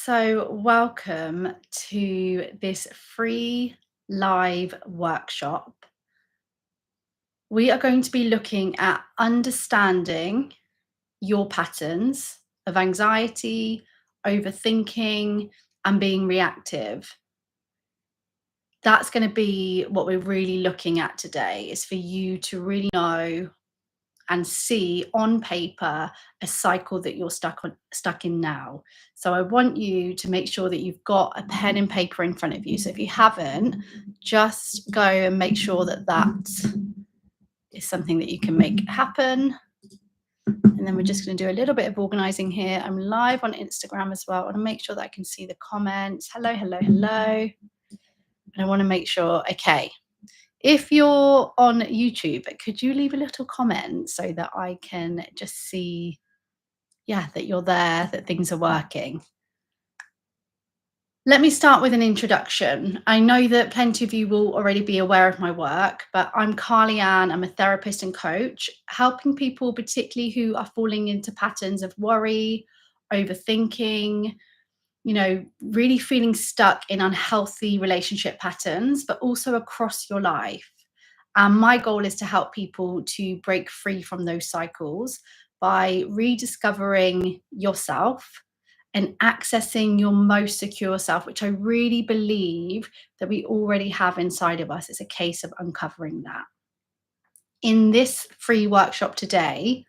So, welcome to this free live workshop. We are going to be looking at understanding your patterns of anxiety, overthinking, and being reactive. That's going to be what we're really looking at today, is for you to really know and see on paper a cycle that you're stuck in now. So I want you to make sure that you've got a pen and paper in front of you. So if you haven't, just go and make sure that that is something that you can make happen. And then we're just going to do a little bit of organizing here. I'm live on Instagram as well. I want to make sure that I can see the comments. Hello, hello, hello. And I want to make sure, okay, if you're on YouTube, could you leave a little comment so that I can just see, that you're there, that things are working? Let me start with an introduction. I know that plenty of you will already be aware of my work, but I'm Carly Ann. I'm a therapist and coach, helping people, particularly who are falling into patterns of worry, overthinking, really feeling stuck in unhealthy relationship patterns, but also across your life. And my goal is to help people to break free from those cycles by rediscovering yourself and accessing your most secure self, which I really believe that we already have inside of us. It's a case of uncovering that. In this free workshop today,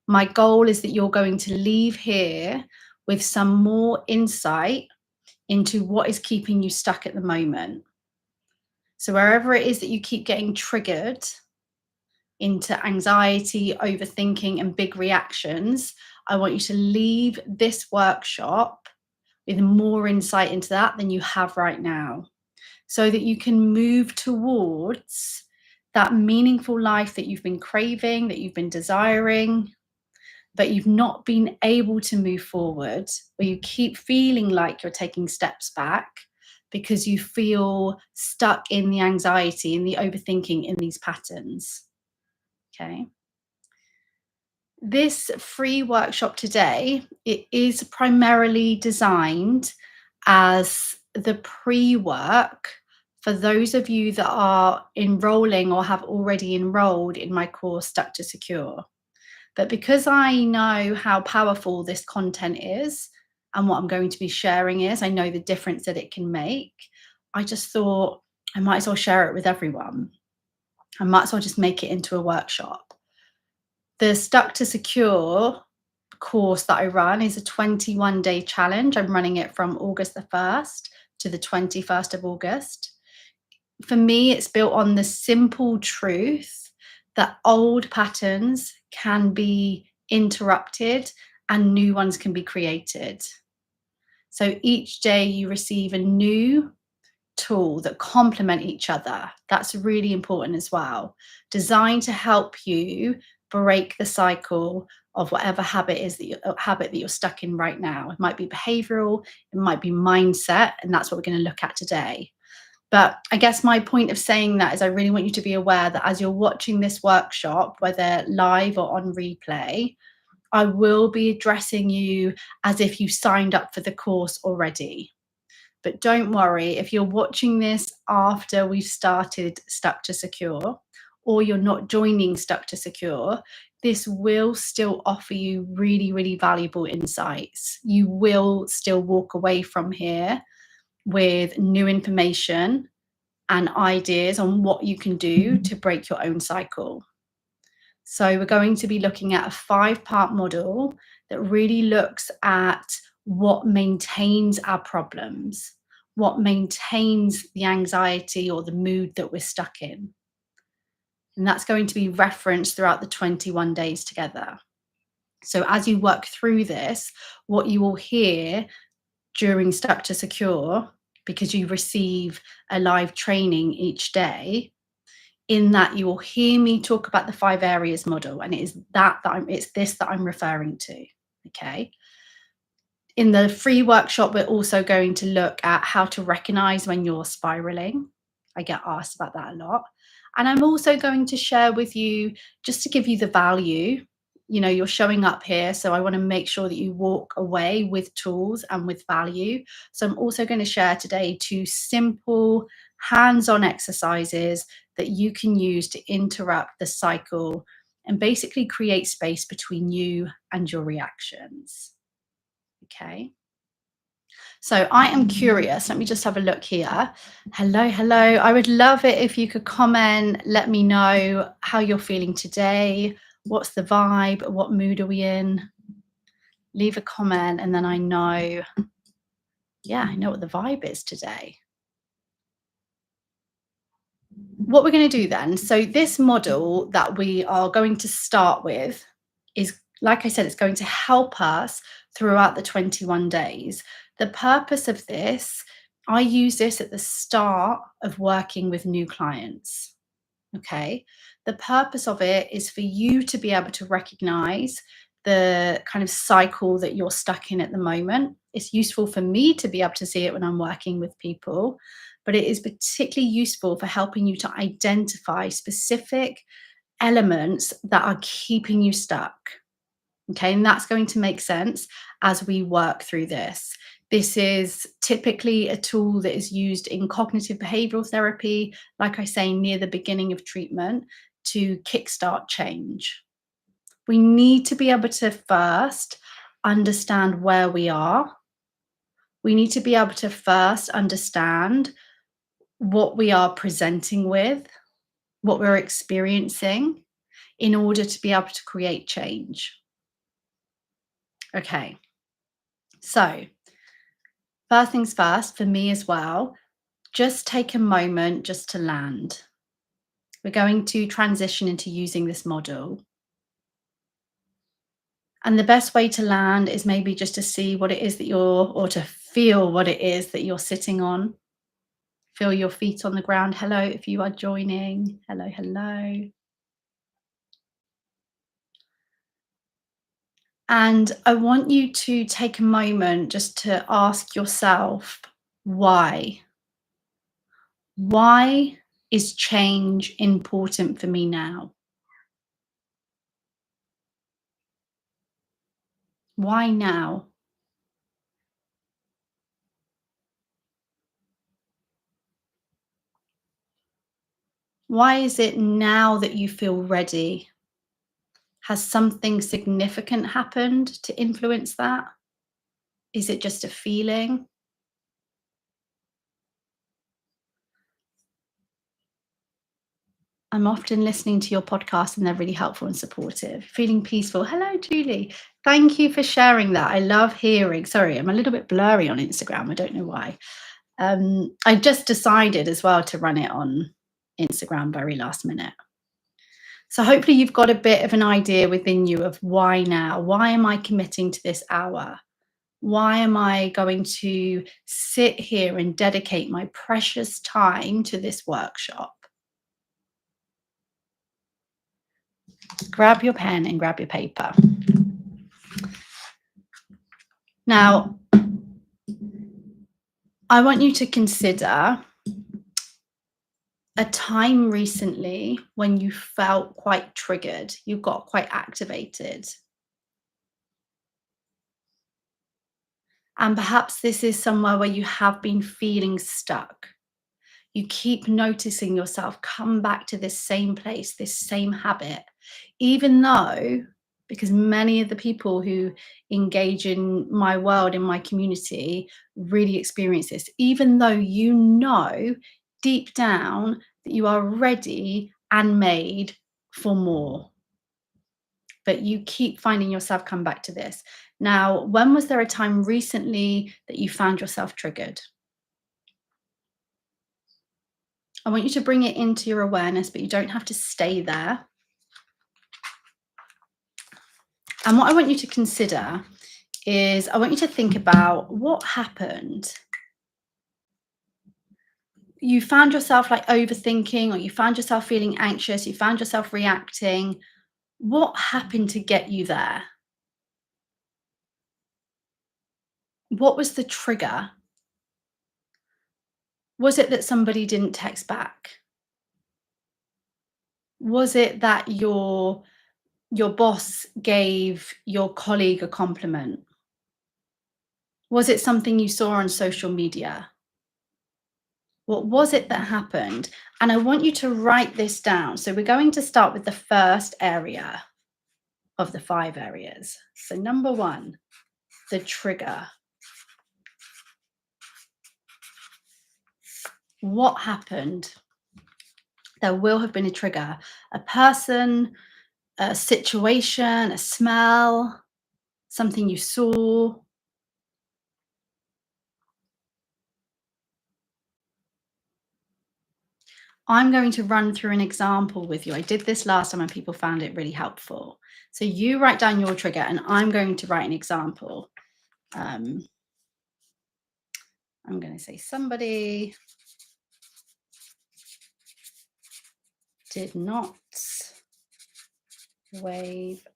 my goal is that you're going to leave here with some more insight into what is keeping you stuck at the moment. So wherever it is that you keep getting triggered into anxiety, overthinking, and big reactions, I want you to leave this workshop with more insight into that than you have right now, so that you can move towards that meaningful life that you've been craving, that you've been desiring, but you've not been able to move forward, or you keep feeling like you're taking steps back because you feel stuck in the anxiety and the overthinking in these patterns. Okay. This free workshop today, it is primarily designed as the pre-work for those of you that are enrolling or have already enrolled in my course, Stuck to Secure. But because I know how powerful this content is and what I'm going to be sharing is, I know the difference that it can make. I just thought I might as well share it with everyone. I might as well just make it into a workshop. The Stuck to Secure course that I run is a 21-day challenge. I'm running it from August the 1st to the 21st of August. For me, it's built on the simple truth that old patterns can be interrupted and new ones can be created. So each day you receive a new tool that complement each other. That's really important as well. Designed to help you break the cycle of whatever habit that you're stuck in right now. It might be behavioral, it might be mindset, and that's what we're going to look at today. But I guess my point of saying that is I really want you to be aware that as you're watching this workshop, whether live or on replay, I will be addressing you as if you signed up for the course already. But don't worry, if you're watching this after we've started Stuck to Secure, or you're not joining Stuck to Secure, this will still offer you really, really valuable insights. You will still walk away from here with new information and ideas on what you can do to break your own cycle. So we're going to be looking at a 5-part model that really looks at what maintains our problems, what maintains the anxiety or the mood that we're stuck in. And that's going to be referenced throughout the 21 days together. So as you work through this, what you will hear during Stuck to Secure, because you receive a live training each day, in that you will hear me talk about the 5 areas model, and it is this that I'm referring to. Okay. In the free workshop, we're also going to look at how to recognize when you're spiraling. I get asked about that a lot. And I'm also going to share with you, just to give you the value, you're showing up here, so I want to make sure that you walk away with tools and with value. So I'm also going to share today 2 simple hands-on exercises that you can use to interrupt the cycle and basically create space between you and your reactions. Okay. So I am curious. Let me just have a look here. Hello, hello. I would love it if you could comment, let me know how you're feeling today. What's the vibe? What mood are we in? Leave a comment and then I know, yeah, I know what the vibe is today. What we're going to do then, so this model that we are going to start with is, like I said, it's going to help us throughout the 21 days. The purpose of this, I use this at the start of working with new clients. Okay. The purpose of it is for you to be able to recognize the kind of cycle that you're stuck in at the moment. It's useful for me to be able to see it when I'm working with people, but it is particularly useful for helping you to identify specific elements that are keeping you stuck. Okay, and that's going to make sense as we work through this. This is typically a tool that is used in cognitive behavioral therapy, like I say, near the beginning of treatment to kickstart change. We need to be able to first understand where we are. We need to be able to first understand what we are presenting with, what we're experiencing, in order to be able to create change. Okay, so first things first, for me as well, just take a moment just to land. We're going to transition into using this model. And the best way to land is maybe just to see what it is that or to feel what it is that you're sitting on. Feel your feet on the ground. Hello, if you are joining. Hello, hello. And I want you to take a moment just to ask yourself, why? Why is change important for me now? Why now? Why is it now that you feel ready? Has something significant happened to influence that? Is it just a feeling? I'm often listening to your podcast and they're really helpful and supportive. Feeling peaceful. Hello, Julie. Thank you for sharing that. I love hearing. Sorry, I'm a little bit blurry on Instagram. I don't know why. I just decided as well to run it on Instagram very last minute. So hopefully you've got a bit of an idea within you of why now? Why am I committing to this hour? Why am I going to sit here and dedicate my precious time to this workshop? Grab your pen and grab your paper. Now, I want you to consider a time recently when you felt quite triggered, you got quite activated. And perhaps this is somewhere where you have been feeling stuck. You keep noticing yourself come back to this same place, this same habit, even though, because many of the people who engage in my world, in my community, really experience this, even though you know deep down that you are ready and made for more. But you keep finding yourself come back to this. Now, when was there a time recently that you found yourself triggered? I want you to bring it into your awareness, but you don't have to stay there. And what I want you to consider is I want you to think about what happened. You found yourself like overthinking, or you found yourself feeling anxious, you found yourself reacting. What happened to get you there? What was the trigger? Was it that somebody didn't text back? Was it that your your boss gave your colleague a compliment? Was it something you saw on social media? What was it that happened? And I want you to write this down. So we're going to start with the first area of the 5 areas. So number 1, the trigger. What happened? There will have been a trigger, a person, a situation, a smell, something you saw. I'm going to run through an example with you. I did this last time and people found it really helpful. So you write down your trigger and I'm going to write an example. I'm going to say somebody did not wave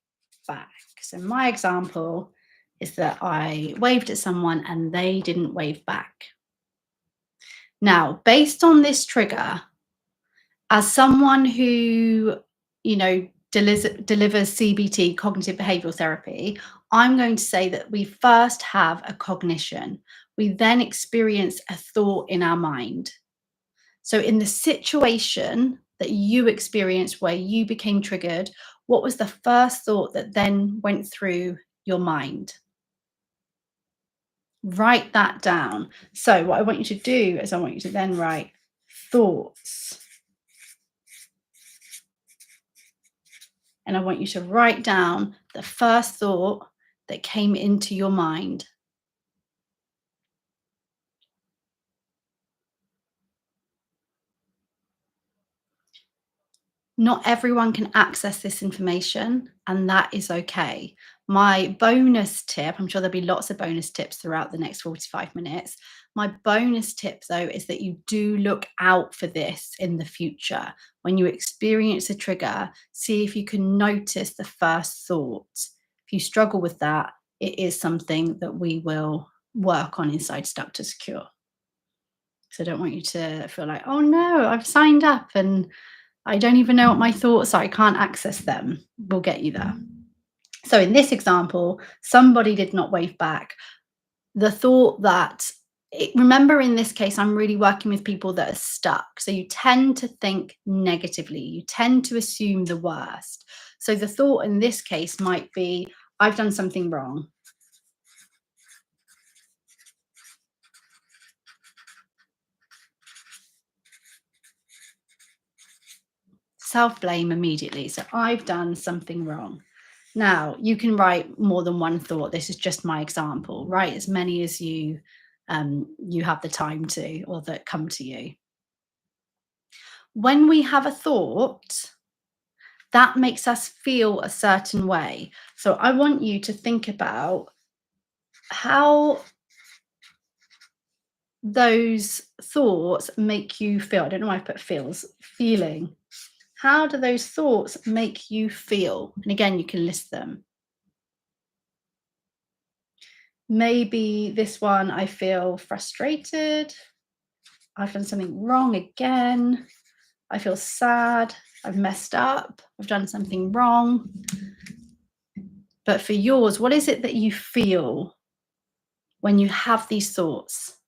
back. So my example is that I waved at someone and they didn't wave back. Now, based on this trigger, as someone who, delivers CBT, cognitive behavioral therapy, I'm going to say that we first have a cognition. We then experience a thought in our mind. So in the situation that you experienced where you became triggered, what was the first thought that then went through your mind? Write that down. So what I want you to do is I want you to then write thoughts. And I want you to write down the first thought that came into your mind. Not everyone can access this information, and that is okay. My bonus tip, I'm sure there'll be lots of bonus tips throughout the next 45 minutes. My bonus tip, though, is that you do look out for this in the future. When you experience a trigger, see if you can notice the first thought. If you struggle with that, it is something that we will work on inside Stuck to Secure. So I don't want you to feel like, oh no, I've signed up and I don't even know what my thoughts are. I can't access them. We'll get you there. So in this example, somebody did not wave back. The thought that, remember in this case, I'm really working with people that are stuck. So you tend to think negatively. You tend to assume the worst. So the thought in this case might be, I've done something wrong. Self-blame immediately. So I've done something wrong. Now, you can write more than one thought. This is just my example. Write as many as you have the time to, or that come to you. When we have a thought, that makes us feel a certain way. So I want you to think about how those thoughts make you feel. I don't know why I put feels, feeling. How do those thoughts make you feel? And again, you can list them. Maybe this one, I feel frustrated. I've done something wrong again. I feel sad. I've messed up. I've done something wrong. But for yours, what is it that you feel when you have these thoughts?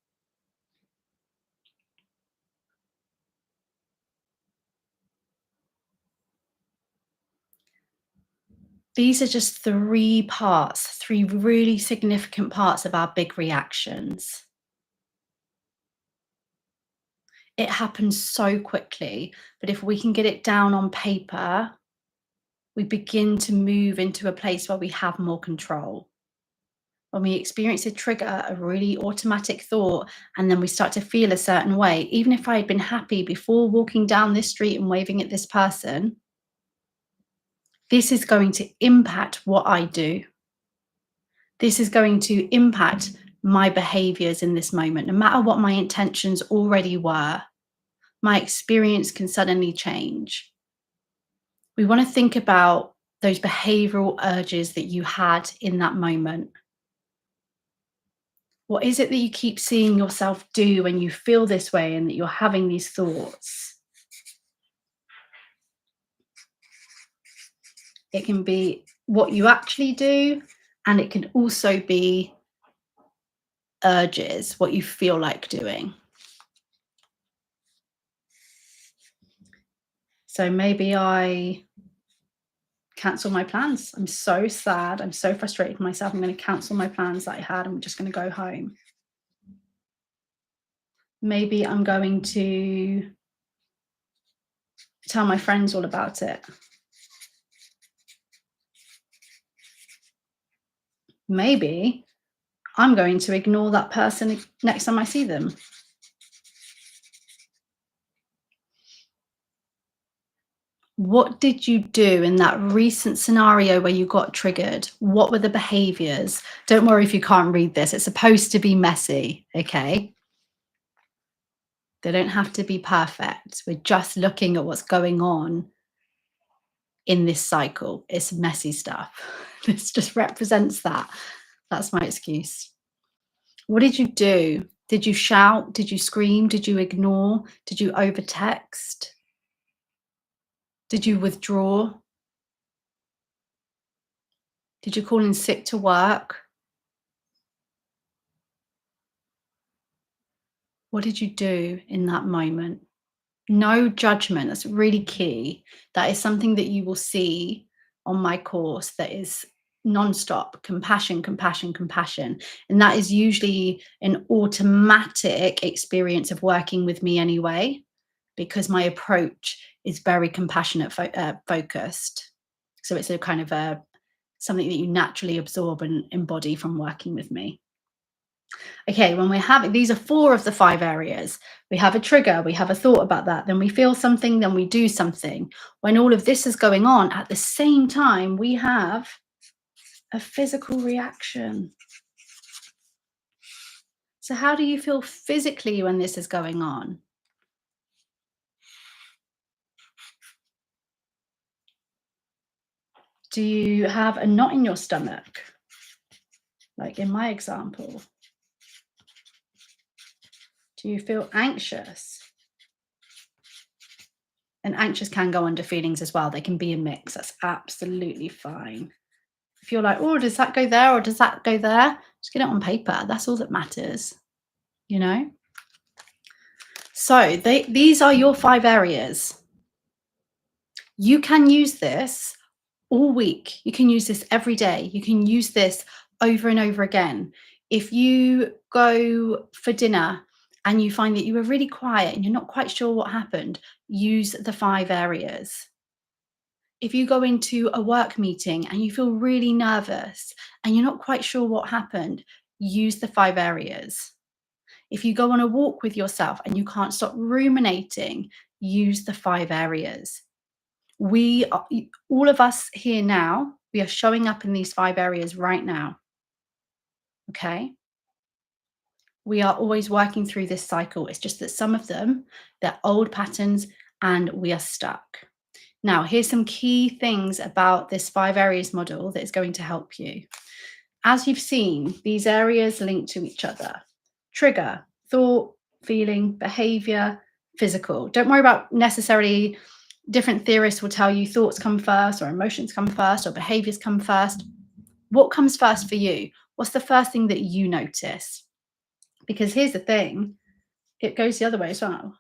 These are just 3 parts, 3 really significant parts of our big reactions. It happens so quickly, but if we can get it down on paper, we begin to move into a place where we have more control. When we experience a trigger, a really automatic thought, and then we start to feel a certain way, even if I had been happy before walking down this street and waving at this person, this is going to impact what I do. This is going to impact my behaviors in this moment, no matter what my intentions already were. My experience can suddenly change. We want to think about those behavioral urges that you had in that moment. What is it that you keep seeing yourself do when you feel this way and that you're having these thoughts? It can be what you actually do, and it can also be urges, what you feel like doing. So maybe I cancel my plans. I'm so sad. I'm so frustrated with myself. I'm going to cancel my plans that I had. I'm just going to go home. Maybe I'm going to tell my friends all about it. Maybe I'm going to ignore that person next time I see them. What did you do in that recent scenario where you got triggered? What were the behaviors? Don't worry if you can't read this. It's supposed to be messy, okay? They don't have to be perfect. We're just looking at what's going on in this cycle. It's messy stuff. This just represents that. That's my excuse. What did you do? Did you shout? Did you scream? Did you ignore? Did you overtext? Did you withdraw? Did you call in sick to work? What did you do in that moment? No judgment. That's really key. That is something that you will see on my course that is non-stop compassion, compassion, compassion. And that is usually an automatic experience of working with me anyway, because my approach is very compassionate focused. So it's a kind of something that you naturally absorb and embody from working with me. Okay, when we're having, these are 4 of the 5 areas. We have a trigger, we have a thought about that, then we feel something, then we do something. When all of this is going on at the same time, we have a physical reaction. So how do you feel physically when this is going on? Do you have a knot in your stomach? Like in my example. Do you feel anxious? And anxious can go under feelings as well. They can be a mix. That's absolutely fine. If you're like, oh, does that go there or does that go there? Just get it on paper. That's all that matters, you know? So these are your 5 areas. You can use this all week. You can use this every day. You can use this over and over again. If you go for dinner and you find that you were really quiet and you're not quite sure what happened, use the 5 areas. If you go into a work meeting and you feel really nervous and you're not quite sure what happened, use the 5 areas. If you go on a walk with yourself and you can't stop ruminating, use the 5 areas. We are, all of us here now, we are showing up in these 5 areas right now. Okay? We are always working through this cycle. It's just that some of them, they're old patterns and we are stuck. Now, here's some key things about this 5 areas model that is going to help you. As you've seen, these areas link to each other. Trigger, thought, feeling, behavior, physical. Don't worry about necessarily, different theorists will tell you thoughts come first or emotions come first or behaviors come first. What comes first for you? What's the first thing that you notice? Because here's the thing, it goes the other way as well.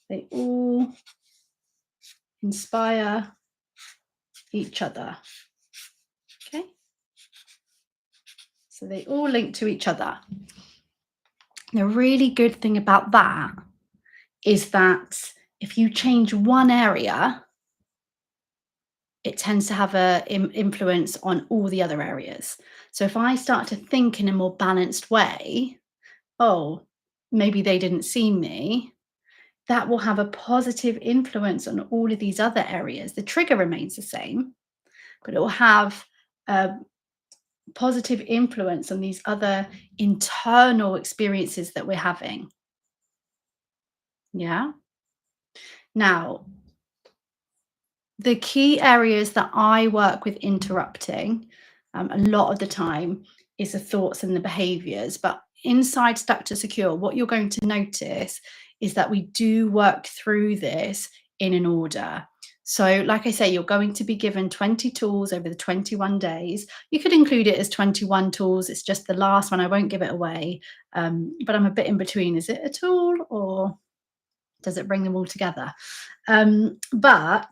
They all inspire each other. Okay? So they all link to each other. The really good thing about that is that if you change one area, it tends to have an influence on all the other areas. So if I start to think in a more balanced way, oh, maybe they didn't see me, that will have a positive influence on all of these other areas. The trigger remains the same, but it will have a positive influence on these other internal experiences that we're having. Yeah. Now, the key areas that I work with interrupting a lot of the time is the thoughts and the behaviors. But inside Stuck to Secure, what you're going to notice is that we do work through this in an order. So, like I say, you're going to be given 20 tools over the 21 days. You could include it as 21 tools. It's just the last one. I won't give it away. But I'm a bit in between. Is it a tool or does it bring them all together? But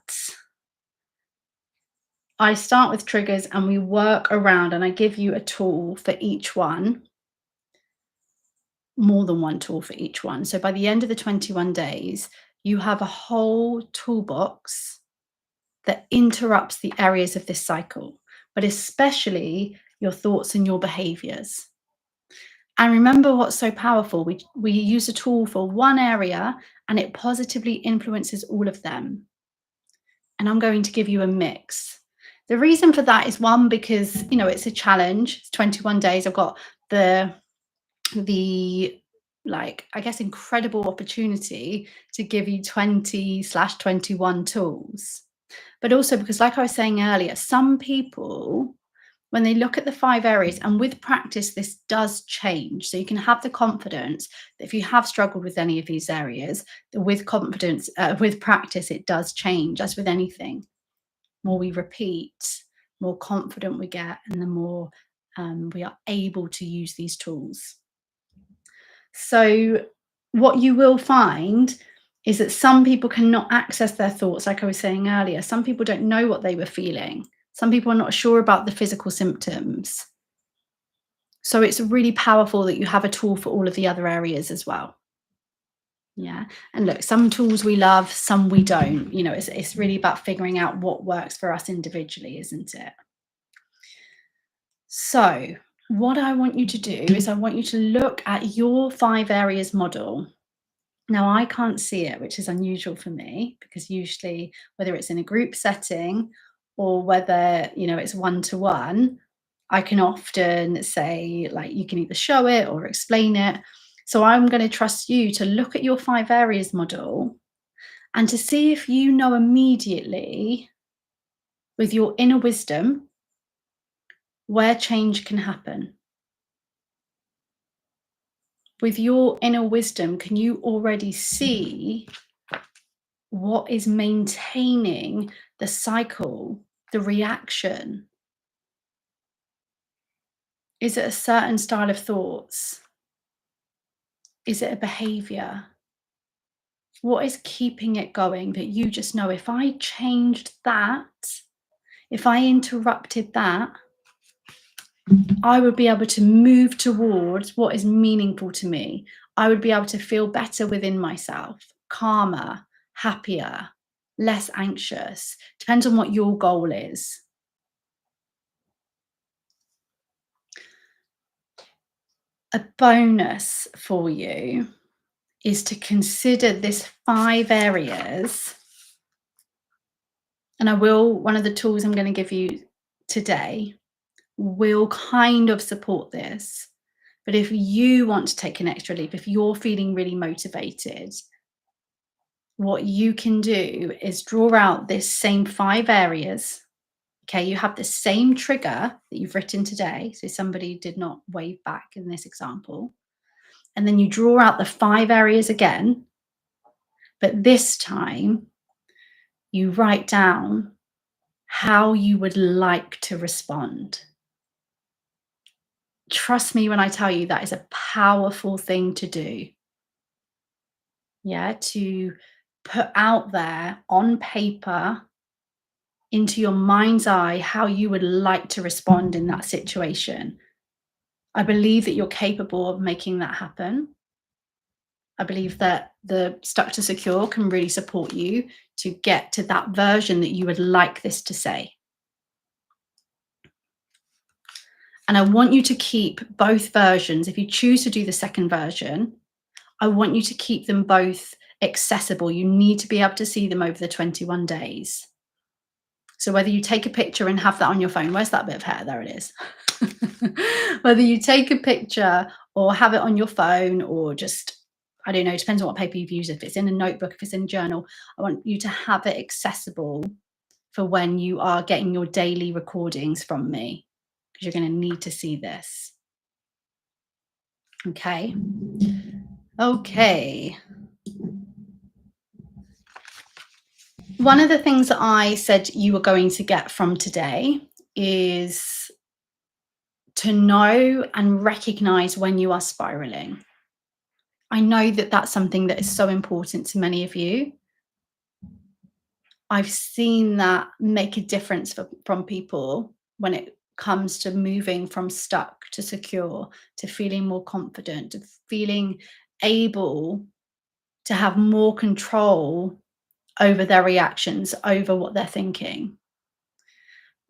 I start with triggers and we work around, and I give you a tool for each one, more than one tool for each one. So by the end of the 21 days, you have a whole toolbox that interrupts the areas of this cycle, but especially your thoughts and your behaviors. And remember what's so powerful. We use a tool for one area and it positively influences all of them. And I'm going to give you a mix. The reason for that is one, because it's a challenge. It's 21 days. I've got the like, I guess, incredible opportunity to give you 20/21 tools. But also because, like I was saying earlier, some people, when they look at the 5 areas, and with practice, this does change. So you can have the confidence that if you have struggled with any of these areas, that with confidence, with practice, it does change, as with anything. More we repeat, more confident we get, and the more we are able to use these tools. So, what you will find is that some people cannot access their thoughts, like I was saying earlier. Some people don't know what they were feeling. Some people are not sure about the physical symptoms. So, it's really powerful that you have a tool for all of the other areas as well. Yeah. And look, some tools we love, some we don't. It's really about figuring out what works for us individually, isn't it? So, what I want you to do is I want you to look at your 5 areas model. Now, I can't see it, which is unusual for me, because usually, whether it's in a group setting or whether, it's one to one, I can often say, like, you can either show it or explain it. So I'm going to trust you to look at your 5 areas model and to see if you know immediately, with your inner wisdom, where change can happen. With your inner wisdom, can you already see what is maintaining the cycle, the reaction? Is it a certain style of thoughts? Is it a behavior? What is keeping it going that you just know, if I changed that, if I interrupted that, I would be able to move towards what is meaningful to me. I would be able to feel better within myself, calmer, happier, less anxious. Depends on what your goal is. A bonus for you is to consider this 5 areas. And one of the tools I'm going to give you today will kind of support this. But if you want to take an extra leap, if you're feeling really motivated, what you can do is draw out this same 5 areas. Okay, you have the same trigger that you've written today. So somebody did not wave back in this example. And then you draw out the 5 areas again. But this time, you write down how you would like to respond. Trust me when I tell you that is a powerful thing to do. Yeah, to put out there on paper, into your mind's eye, how you would like to respond in that situation. I believe that you're capable of making that happen. I believe that the Stuck to Secure can really support you to get to that version that you would like this to say. And I want you to keep both versions. If you choose to do the second version, I want you to keep them both accessible. You need to be able to see them over the 21 days. So whether you take a picture and have that on your phone, where's that bit of hair? There it is. Whether you take a picture or have it on your phone, or just, I don't know, it depends on what paper you've used. If it's in a notebook, if it's in a journal, I want you to have it accessible for when you are getting your daily recordings from me, because you're going to need to see this. Okay. Okay. One of the things that I said you were going to get from today is to know and recognize when you are spiraling. I know that that's something that is so important to many of you. I've seen that make a difference from people when it comes to moving from stuck to secure, to feeling more confident, to feeling able to have more control over their reactions, over what they're thinking.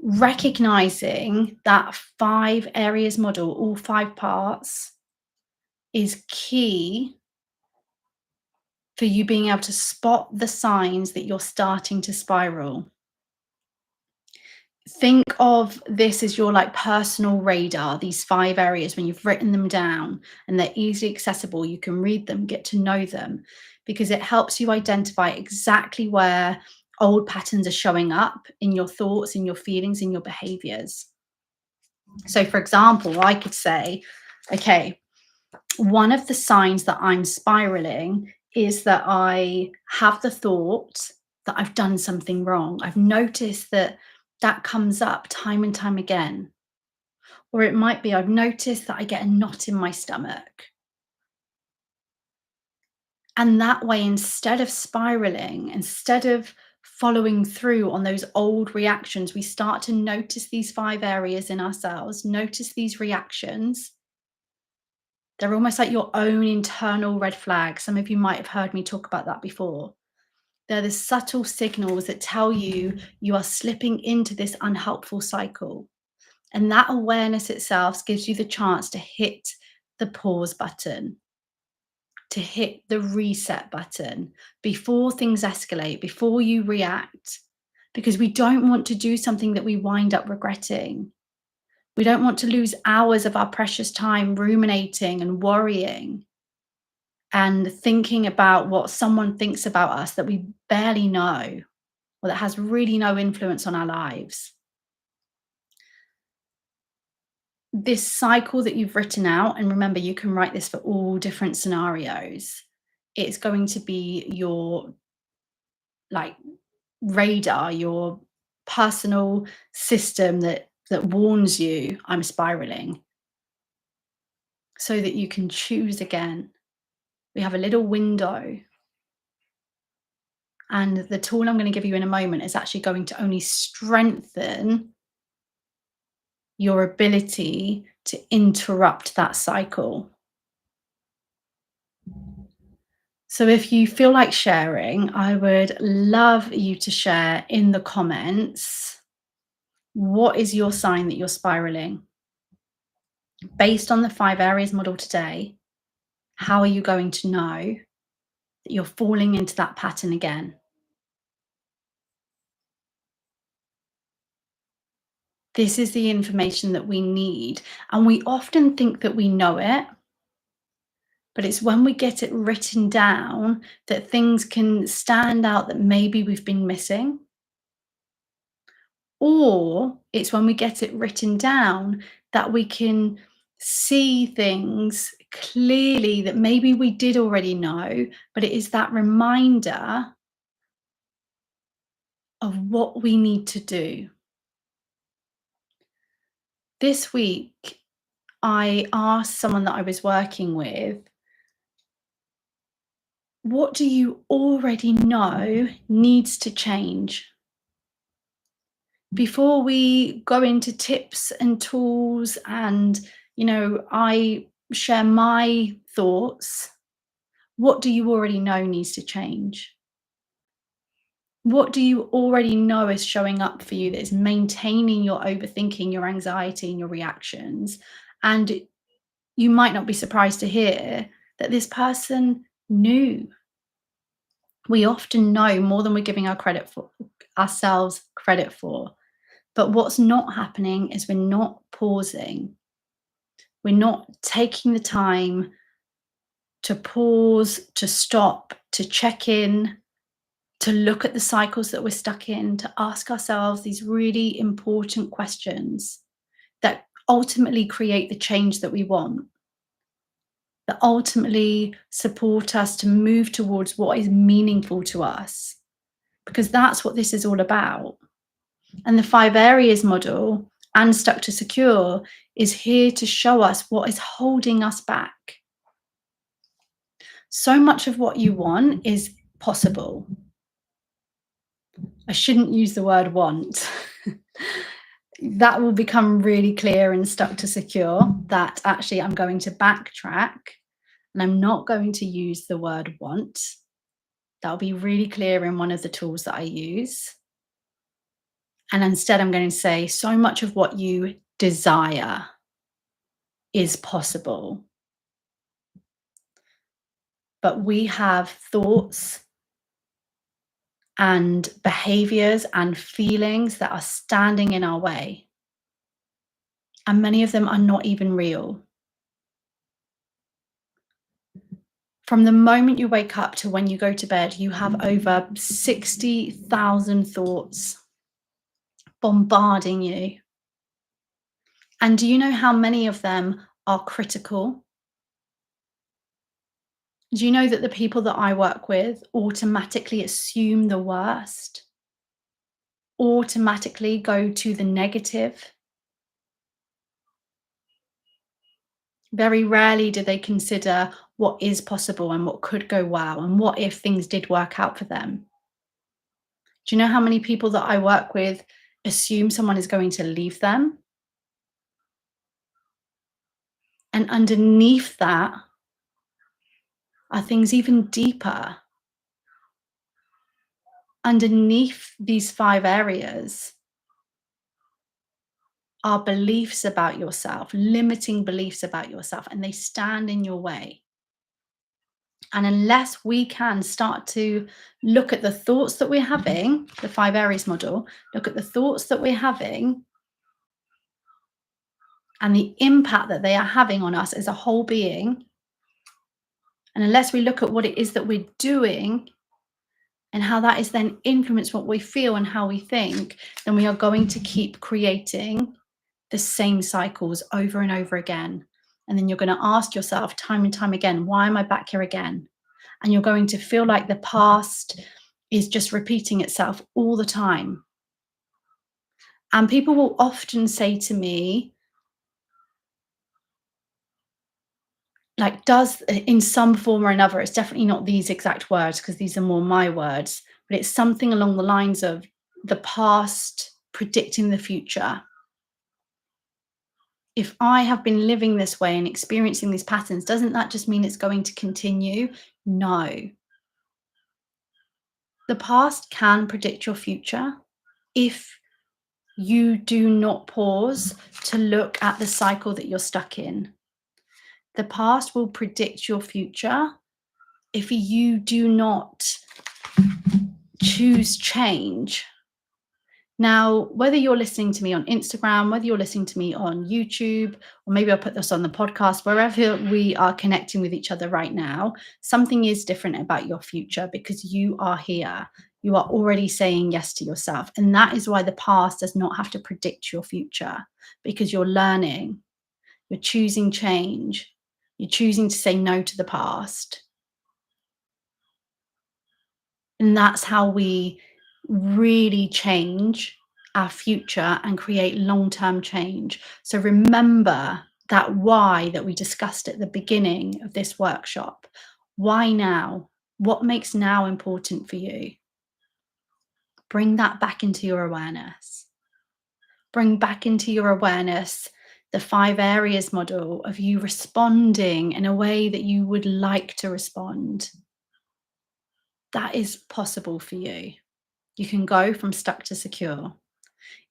Recognizing that 5 areas model, all 5 parts, is key for you being able to spot the signs that you're starting to spiral. Think of this as your like personal radar, these 5 areas when you've written them down and they're easily accessible, you can read them, get to know them, because it helps you identify exactly where old patterns are showing up in your thoughts, in your feelings, in your behaviors. So for example, I could say, okay, one of the signs that I'm spiraling is that I have the thought that I've done something wrong. I've noticed that that comes up time and time again. Or it might be I've noticed that I get a knot in my stomach. And that way, instead of spiraling, instead of following through on those old reactions, we start to notice these 5 areas in ourselves, notice these reactions. They're almost like your own internal red flags. Some of you might have heard me talk about that before. They're the subtle signals that tell you you are slipping into this unhelpful cycle. And that awareness itself gives you the chance to hit the pause button, to hit the reset button before things escalate, before you react, because we don't want to do something that we wind up regretting. We don't want to lose hours of our precious time ruminating and worrying and thinking about what someone thinks about us that we barely know or that has really no influence on our lives. This cycle that you've written out, and remember, you can write this for all different scenarios. It's going to be your like radar, your personal system that warns you I'm spiraling so that you can choose again. We have a little window. And the tool I'm going to give you in a moment is actually going to only strengthen your ability to interrupt that cycle. So if you feel like sharing, I would love you to share in the comments, what is your sign that you're spiraling? Based on the 5 areas model today, how are you going to know that you're falling into that pattern again? This is the information that we need. And we often think that we know it, but it's when we get it written down that things can stand out that maybe we've been missing. Or it's when we get it written down that we can see things clearly that maybe we did already know, but it is that reminder of what we need to do. This week, I asked someone that I was working with, what do you already know needs to change? Before we go into tips and tools and, I share my thoughts, what do you already know needs to change? What do you already know is showing up for you that is maintaining your overthinking, your anxiety, and your reactions? And you might not be surprised to hear that this person knew. We often know more than we're giving ourselves credit for. But what's not happening is we're not pausing. We're not taking the time to pause, to stop, to check in, to look at the cycles that we're stuck in, to ask ourselves these really important questions that ultimately create the change that we want, that ultimately support us to move towards what is meaningful to us. because that's what this is all about. And the 5 areas model and Stuck to Secure is here to show us what is holding us back. So much of what you want is possible. I shouldn't use the word want. That will become really clear and Stuck to Secure that actually I'm going to backtrack and I'm not going to use the word want. That'll be really clear in one of the tools that I use. And instead, I'm going to say, so much of what you desire is possible. But we have thoughts and behaviors and feelings that are standing in our way. And many of them are not even real. From the moment you wake up to when you go to bed, you have over 60,000 thoughts bombarding you. And do you know how many of them are critical? Do you know that the people that I work with automatically assume the worst? Automatically go to the negative? Very rarely do they consider what is possible and what could go well and what if things did work out for them. Do you know how many people that I work with assume someone is going to leave them? And underneath that are things even deeper. Underneath these 5 areas are beliefs about yourself, limiting beliefs about yourself, and they stand in your way. And unless we can start to look at the thoughts that we're having, the 5 areas model, look at the thoughts that we're having and the impact that they are having on us as a whole being, and unless we look at what it is that we're doing and how that is then influence what we feel and how we think, then we are going to keep creating the same cycles over and over again. And then you're going to ask yourself time and time again, why am I back here again? And you're going to feel like the past is just repeating itself all the time. And people will often say to me, like, does in some form or another, it's definitely not these exact words because these are more my words, but it's something along the lines of the past predicting the future. If I have been living this way and experiencing these patterns, doesn't that just mean it's going to continue? No. The past can predict your future if you do not pause to look at the cycle that you're stuck in. The past will predict your future if you do not choose change. Now, whether you're listening to me on Instagram, whether you're listening to me on YouTube, or maybe I'll put this on the podcast, wherever we are connecting with each other right now, something is different about your future because you are here. You are already saying yes to yourself. And that is why the past does not have to predict your future, because you're learning, you're choosing change, you're choosing to say no to the past. And that's how we really change our future and create long-term change. So remember that why that we discussed at the beginning of this workshop. Why now? What makes now important for you? Bring that back into your awareness. Bring back into your awareness the 5 areas model of you responding in a way that you would like to respond. That is possible for you. You can go from stuck to secure.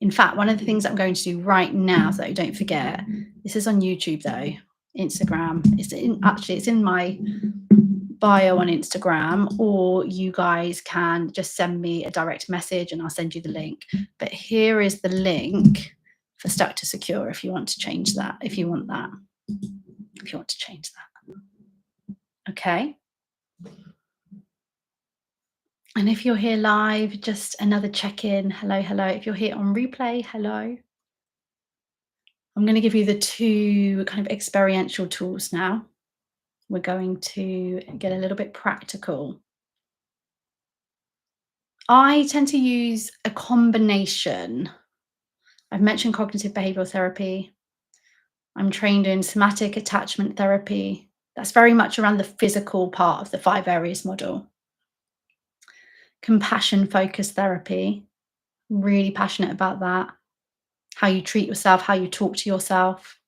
In fact, one of the things I'm going to do right now, so you don't forget, this is on YouTube though, Instagram. It's in my bio on Instagram, or you guys can just send me a direct message and I'll send you the link. But here is the link for stuck to secure if you want to change that, if you want to change that. Okay. And if you're here live, just another check-in. Hello, hello. If you're here on replay, hello. I'm going to give you the 2 kind of experiential tools now. We're going to get a little bit practical. I tend to use a combination. I've mentioned cognitive behavioral therapy. I'm trained in somatic attachment therapy. That's very much around the physical part of the 5 areas model. Compassion focused therapy. Really passionate about that. How you treat yourself, how you talk to yourself.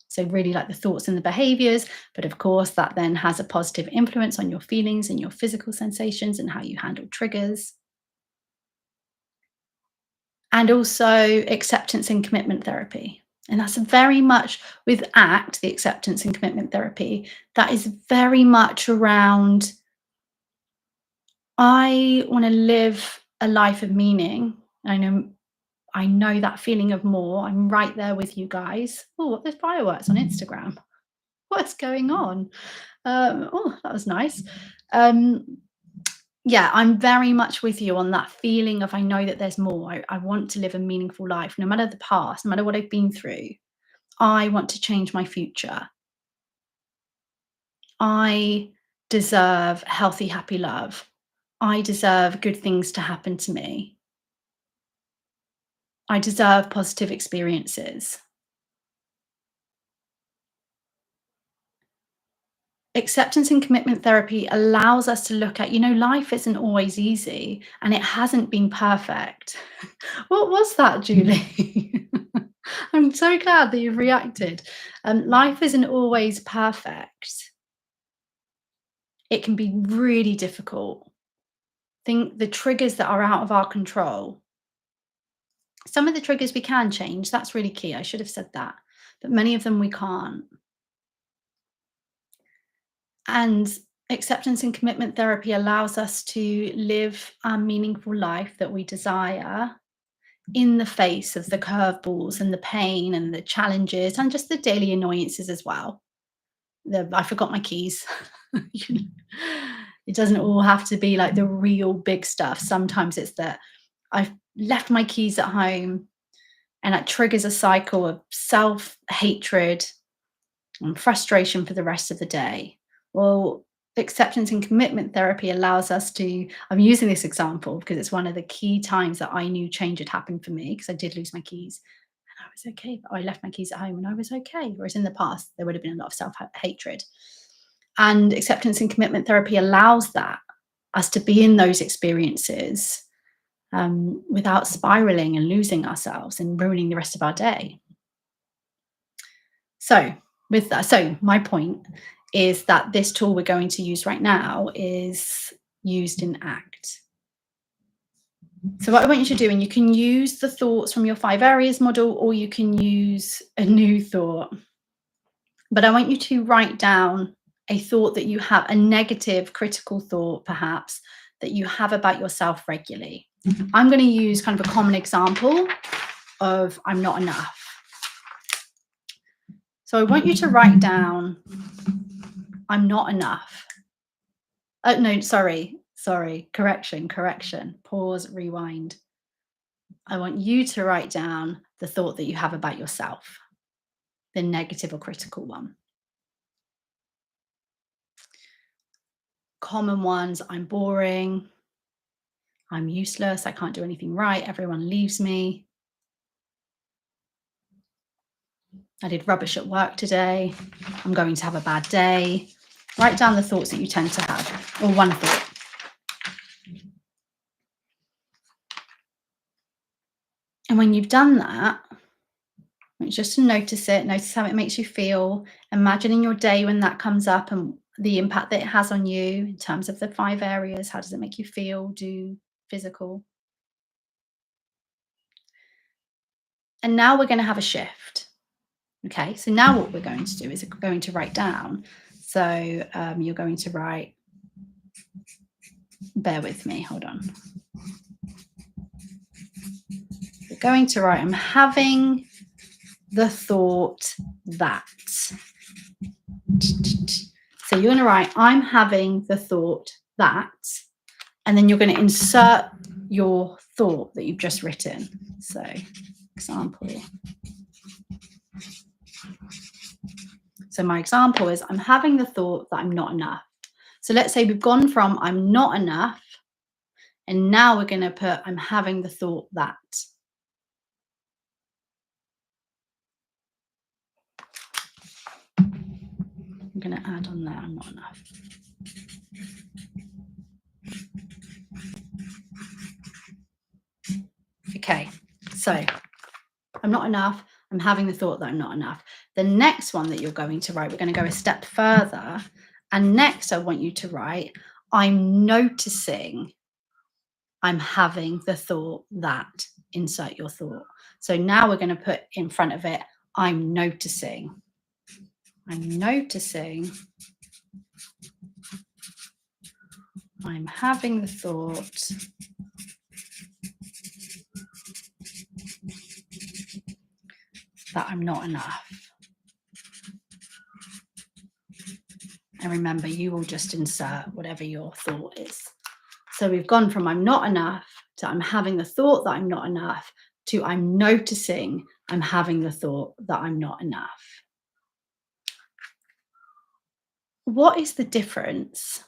So, really like the thoughts and the behaviors, but of course, that then has a positive influence on your feelings and your physical sensations and how you handle triggers. And also acceptance and commitment therapy. And that's very much with ACT, the acceptance and commitment therapy, that is very much around I want to live a life of meaning. I know that feeling of more. I'm right there with you guys. Oh, there's fireworks on Instagram. What's going on? Oh, that was nice. Um, yeah, I'm very much with you on that feeling of I know that there's more. I want to live a meaningful life, no matter the past, no matter what I've been through. I want to change my future. I deserve healthy, happy love. I deserve good things to happen to me. I deserve positive experiences. Acceptance and commitment therapy allows us to look at, life isn't always easy and it hasn't been perfect. What was that, Julie? I'm so glad that you've reacted. Life isn't always perfect. It can be really difficult. Think the triggers that are out of our control. Some of the triggers we can change. That's really key. I should have said that. But many of them we can't. And acceptance and commitment therapy allows us to live a meaningful life that we desire in the face of the curveballs and the pain and the challenges and just the daily annoyances as well. I forgot my keys. It doesn't all have to be like the real big stuff. Sometimes it's that I've left my keys at home and that triggers a cycle of self hatred and frustration for the rest of the day. Well, acceptance and commitment therapy allows us to. I'm using this example because it's one of the key times that I knew change had happened for me because I did lose my keys and I was okay. But I left my keys at home and I was okay. Whereas in the past, there would have been a lot of self hatred. And acceptance and commitment therapy allows that us to be in those experiences without spiraling and losing ourselves and ruining the rest of our day. So, with that, my point is that this tool we're going to use right now is used in ACT. So, what I want you to do, and you can use the thoughts from your 5 areas model, or you can use a new thought. But I want you to write down a thought that you have, a negative, critical thought, perhaps, that you have about yourself regularly. I'm going to use kind of a common example of I'm not enough. So I want you to write down, I'm not enough. No, sorry. Correction. Pause, rewind. I want you to write down the thought that you have about yourself, the negative or critical one. Common ones, I'm boring. I'm useless. I can't do anything right. Everyone leaves me. I did rubbish at work today. I'm going to have a bad day. Write down the thoughts that you tend to have, or one thought. And when you've done that, it's just to notice it, notice how it makes you feel. Imagining your day when that comes up and the impact that it has on you in terms of the 5 areas. How does it make you feel, do, physical? And now we're going to have a shift. Okay, so now what we're going to do is we're going to write down. So you're going to write, bear with me, hold on. You're going to write, I'm having the thought that. So you're going to write, I'm having the thought that, and then you're going to insert your thought that you've just written. So, example. So my example is, I'm having the thought that I'm not enough. So let's say we've gone from I'm not enough, And now we're going to put, I'm having the thought that. I'm going to add on there, I'm not enough. Okay, so I'm not enough. I'm having the thought that I'm not enough. The next one that you're going to write, we're going to go a step further. And next, I want you to write, I'm noticing I'm having the thought that, insert your thought. So now we're going to put in front of it, I'm noticing. I'm noticing I'm having the thought that I'm not enough. And remember, you will just insert whatever your thought is. So we've gone from I'm not enough to I'm having the thought that I'm not enough to I'm noticing I'm having the thought that I'm not enough. What is the difference?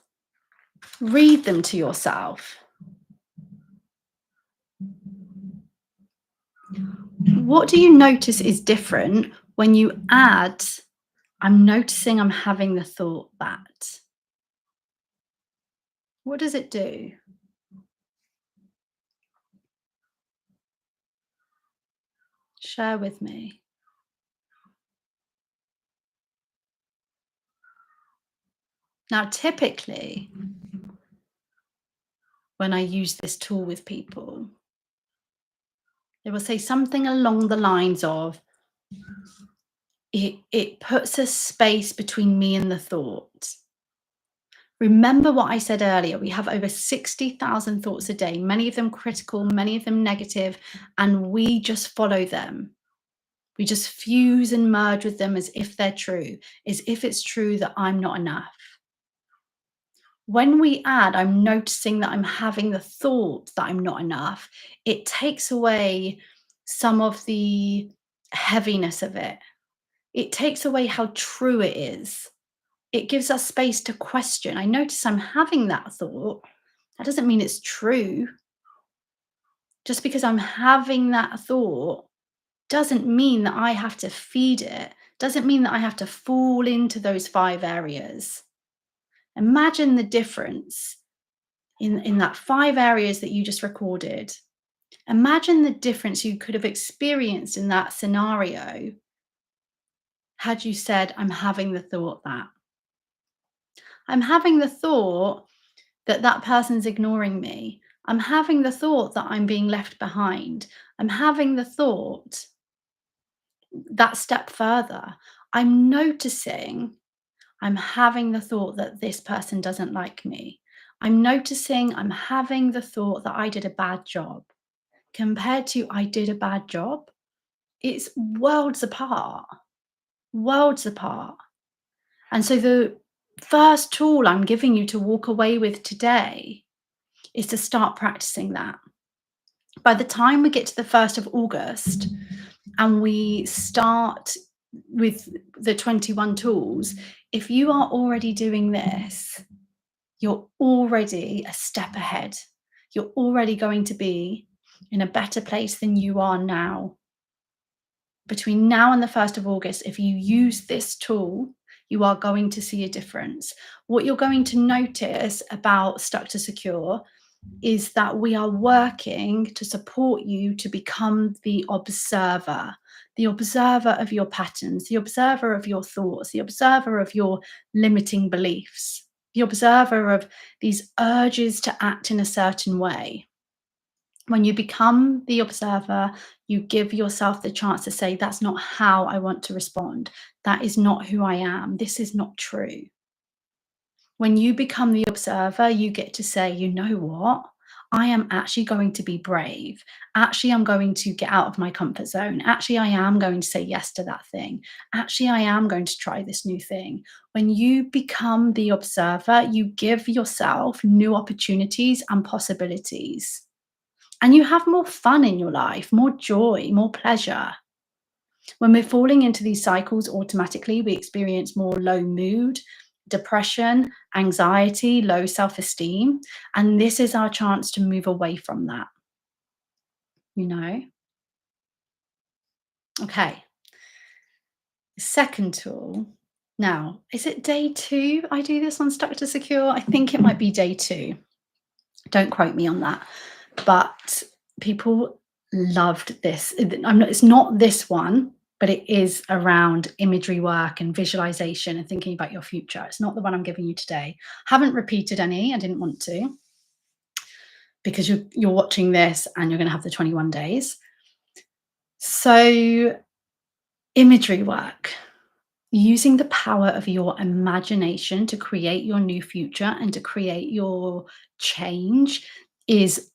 Read them to yourself. What do you notice is different when you add, I'm noticing I'm having the thought that? What does it do? Share with me. Now, typically, when I use this tool with people, they will say something along the lines of, it puts a space between me and the thought. Remember what I said earlier, we have over 60,000 thoughts a day, many of them critical, many of them negative, and we just follow them. We just fuse and merge with them as if they're true, as if it's true that I'm not enough. When we add, I'm noticing that I'm having the thought that I'm not enough, it takes away some of the heaviness of it. It takes away how true it is. It gives us space to question. I notice I'm having that thought. That doesn't mean it's true. Just because I'm having that thought doesn't mean that I have to feed it, doesn't mean that I have to fall into those 5 areas. Imagine the difference in that 5 areas that you just recorded. Imagine the difference you could have experienced in that scenario had you said, I'm having the thought that. I'm having the thought that that person's ignoring me. I'm having the thought that I'm being left behind. I'm having the thought that step further. I'm noticing I'm having the thought that this person doesn't like me. I'm noticing I'm having the thought that I did a bad job. Compared to I did a bad job, it's worlds apart, worlds apart. And so the first tool I'm giving you to walk away with today is to start practicing that. By the time we get to the 1st of August and we start with the 21 tools, if you are already doing this, you're already a step ahead. You're already going to be in a better place than you are now. Between now and the 1st of August, if you use this tool, you are going to see a difference. What you're going to notice about Stuck to Secure is that we are working to support you to become the observer of your patterns, the observer of your thoughts, the observer of your limiting beliefs, the observer of these urges to act in a certain way. When you become the observer, you give yourself the chance to say, that's not how I want to respond. That is not who I am. This is not true. When you become the observer, you get to say, you know what? I am actually going to be brave. Actually, I'm going to get out of my comfort zone. Actually, I am going to say yes to that thing. Actually, I am going to try this new thing. When you become the observer, you give yourself new opportunities and possibilities. And you have more fun in your life, more joy, more pleasure. When we're falling into these cycles automatically, we experience more low mood, depression, anxiety, low self esteem. And this is our chance to move away from that, you know? Okay. Second tool. Now, is it day two I do this on Stuck to Secure? I think it might be day two. Don't quote me on that. But people loved this. It's not this one, but it is around imagery work and visualization and thinking about your future. It's not the one I'm giving you today. Haven't repeated any. I didn't want to because you're watching this and you're going to have the 21 days. So, imagery work, using the power of your imagination to create your new future and to create your change is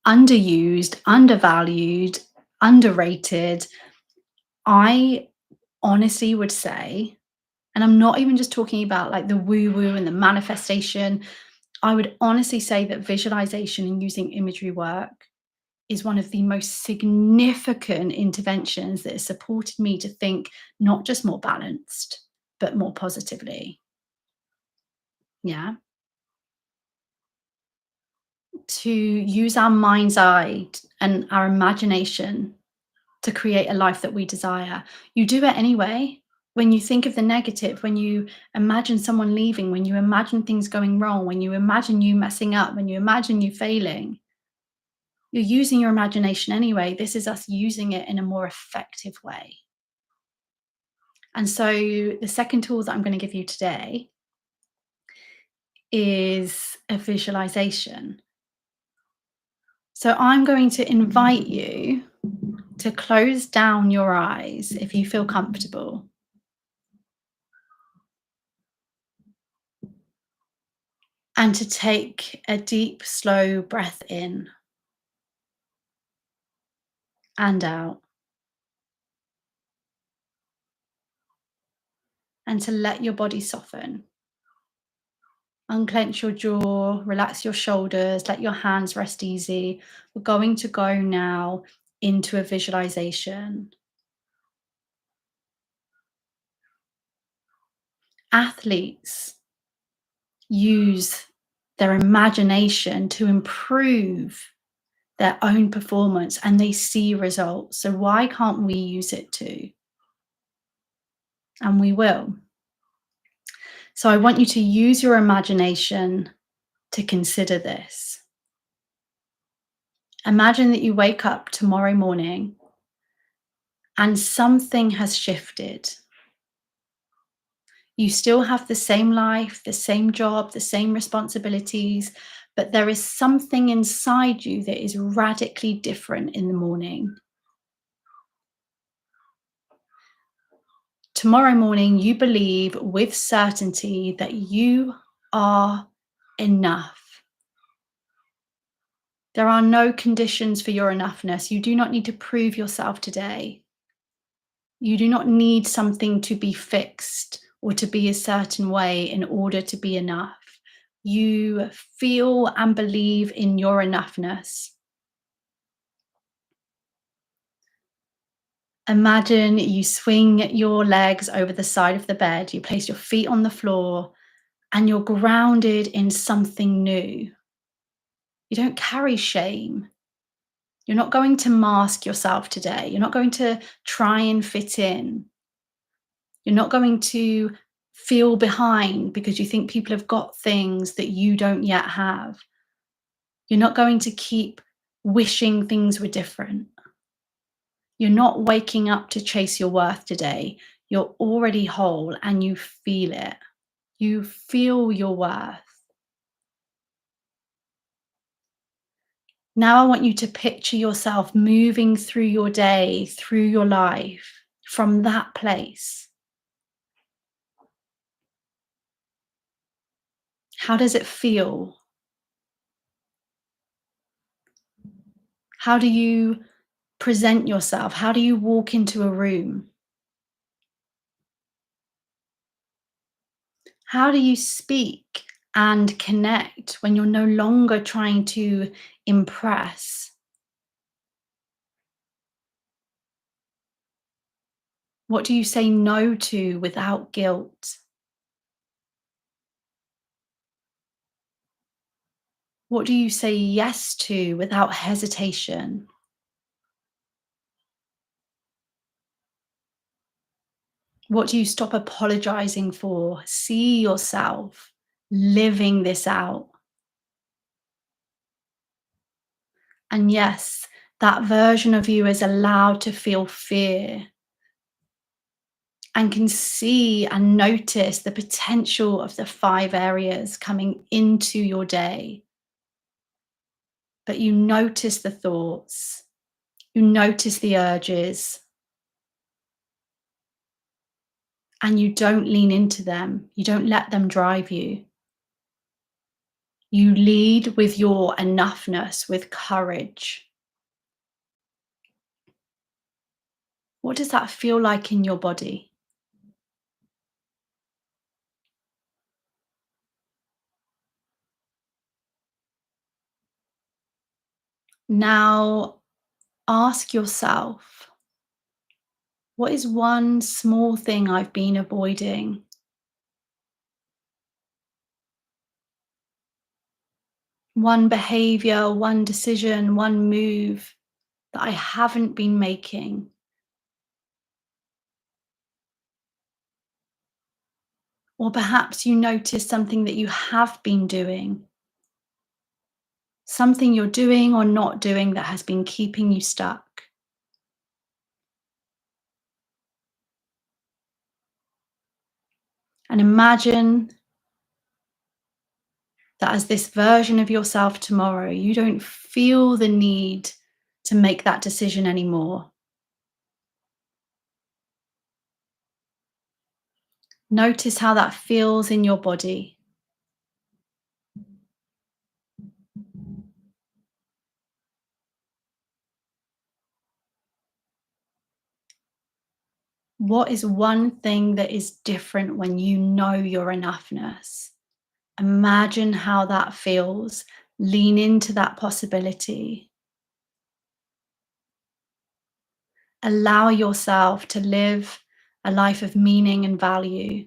underused, undervalued, underrated. I honestly would say, and I'm not even just talking about like the woo woo and the manifestation, I would honestly say that visualization and using imagery work is one of the most significant interventions that has supported me to think not just more balanced, but more positively. Yeah. To use our mind's eye and our imagination to create a life that we desire. You do it anyway. When you think of the negative, when you imagine someone leaving, when you imagine things going wrong, when you imagine you messing up, when you imagine you failing, you're using your imagination anyway. This is us using it in a more effective way. And so the second tool that I'm going to give you today is a visualization. So I'm going to invite you to close down your eyes if you feel comfortable. And to take a deep, slow breath in and out. And to let your body soften. Unclench your jaw, relax your shoulders, let your hands rest easy. We're going to go now into a visualization. Athletes use their imagination to improve their own performance and they see results. So, why can't we use it too? And we will. So, I want you to use your imagination to consider this. Imagine that you wake up tomorrow morning and something has shifted. You still have the same life, the same job, the same responsibilities, but there is something inside you that is radically different in the morning. Tomorrow morning, you believe with certainty that you are enough. There are no conditions for your enoughness. You do not need to prove yourself today. You do not need something to be fixed or to be a certain way in order to be enough. You feel and believe in your enoughness. Imagine you swing your legs over the side of the bed, you place your feet on the floor, and you're grounded in something new. You don't carry shame. You're not going to mask yourself today. You're not going to try and fit in. You're not going to feel behind because you think people have got things that you don't yet have. You're not going to keep wishing things were different. You're not waking up to chase your worth today. You're already whole and you feel it. You feel your worth. Now I want you to picture yourself moving through your day, through your life, from that place. How does it feel? How do you present yourself? How do you walk into a room? How do you speak and connect when you're no longer trying to impress? What do you say no to without guilt? What do you say yes to without hesitation? What do you stop apologizing for? See yourself living this out. And yes, that version of you is allowed to feel fear and can see and notice the potential of the 5 areas coming into your day. But you notice the thoughts, you notice the urges, and you don't lean into them. You don't let them drive you. You lead with your enoughness, with courage. What does that feel like in your body? Now, ask yourself, what is one small thing I've been avoiding? One behavior, one decision, one move that I haven't been making? Or perhaps you notice something that you have been doing, something you're doing or not doing that has been keeping you stuck. And imagine that as this version of yourself tomorrow, you don't feel the need to make that decision anymore. Notice how that feels in your body. What is one thing that is different when you know your enoughness? Imagine how that feels. Lean into that possibility. Allow yourself to live a life of meaning and value.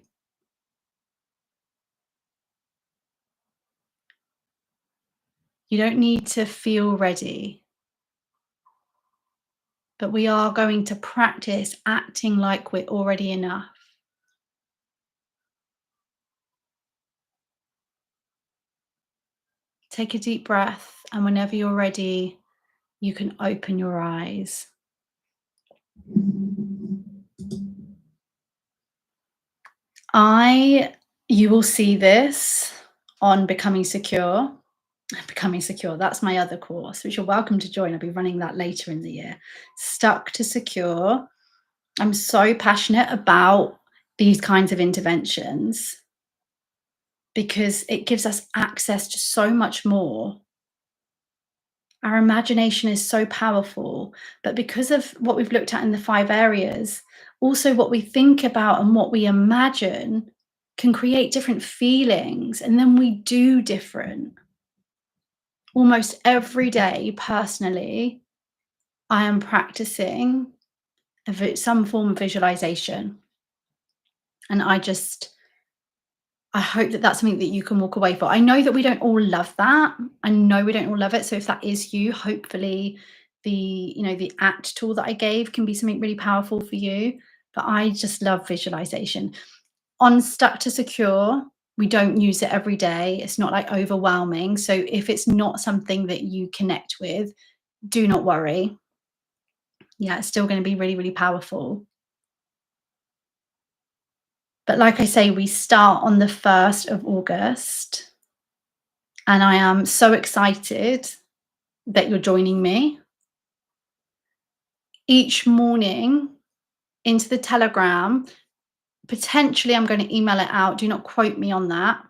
You don't need to feel ready, but we are going to practice acting like we're already enough. Take a deep breath, and whenever you're ready, you can open your eyes. I You will see this on Becoming Secure. Becoming Secure, that's my other course, which you're welcome to join. I'll be running that later in the year. Stuck to Secure. I'm so passionate about these kinds of interventions because it gives us access to so much more. Our imagination is so powerful, but because of what we've looked at in the 5 areas, also what we think about and what we imagine can create different feelings, and then we do different. Almost every day, personally, I am practicing some form of visualization. And I hope that that's something that you can walk away for. I know that we don't all love that. I know we don't all love it. So if that is you, hopefully the ACT tool that I gave can be something really powerful for you. But I just love visualization. On Stuck to Secure, we don't use it every day. It's not like overwhelming. So if it's not something that you connect with, do not worry. Yeah, it's still going to be really, really powerful. But like I say, we start on the 1st of August. And I am so excited that you're joining me. Each morning into the Telegram, potentially I'm going to email it out. Do not quote me on that.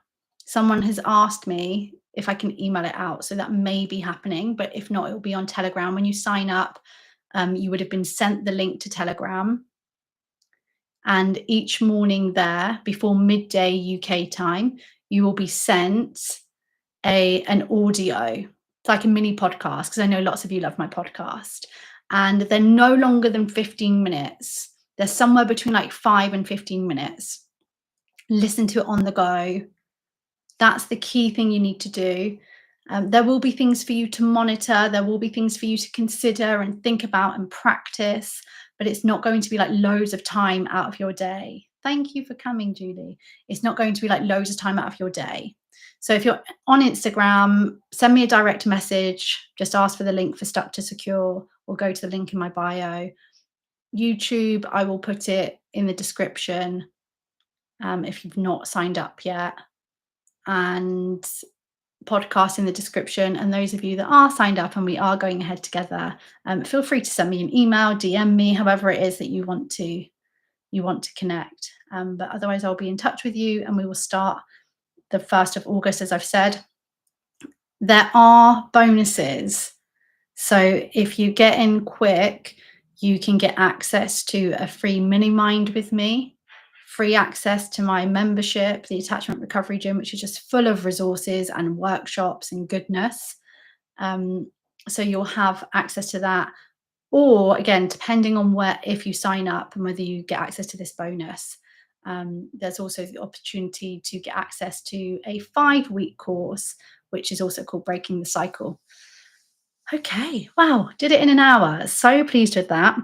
Someone has asked me if I can email it out. So that may be happening. But if not, it will be on Telegram. When you sign up, you would have been sent the link to Telegram. And each morning there, before midday UK time, you will be sent an audio. It's like a mini podcast, because I know lots of you love my podcast. And they're no longer than 15 minutes. They're somewhere between like 5 and 15 minutes. Listen to it on the go. That's the key thing you need to do. There will be things for you to monitor, there will be things for you to consider and think about and practice, but it's not going to be like loads of time out of your day. Thank you for coming, Julie. It's not going to be like loads of time out of your day. So if you're on Instagram, send me a direct message, just ask for the link for Stuck to Secure or go to the link in my bio. YouTube, I will put it in the description if you've not signed up yet. And podcast in the description. And those of you that are signed up and we are going ahead together, feel free to send me an email, DM me, however it is that you want to connect. But otherwise, I'll be in touch with you, and we will start the 1st of August, as I've said. There are bonuses. So if you get in quick, you can get access to a free mini mind with me, free access to my membership, the Attachment Recovery Gym, which is just full of resources and workshops and goodness. So you'll have access to that. Or again, depending on if you sign up and whether you get access to this bonus, there's also the opportunity to get access to a 5-week course, which is also called Breaking the Cycle. Okay, wow, did it in an hour. So pleased with that.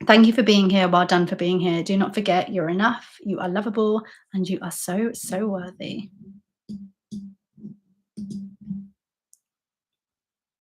Thank you for being here. Well done for being here. Do not forget, you're enough, you are lovable, and you are so, so worthy.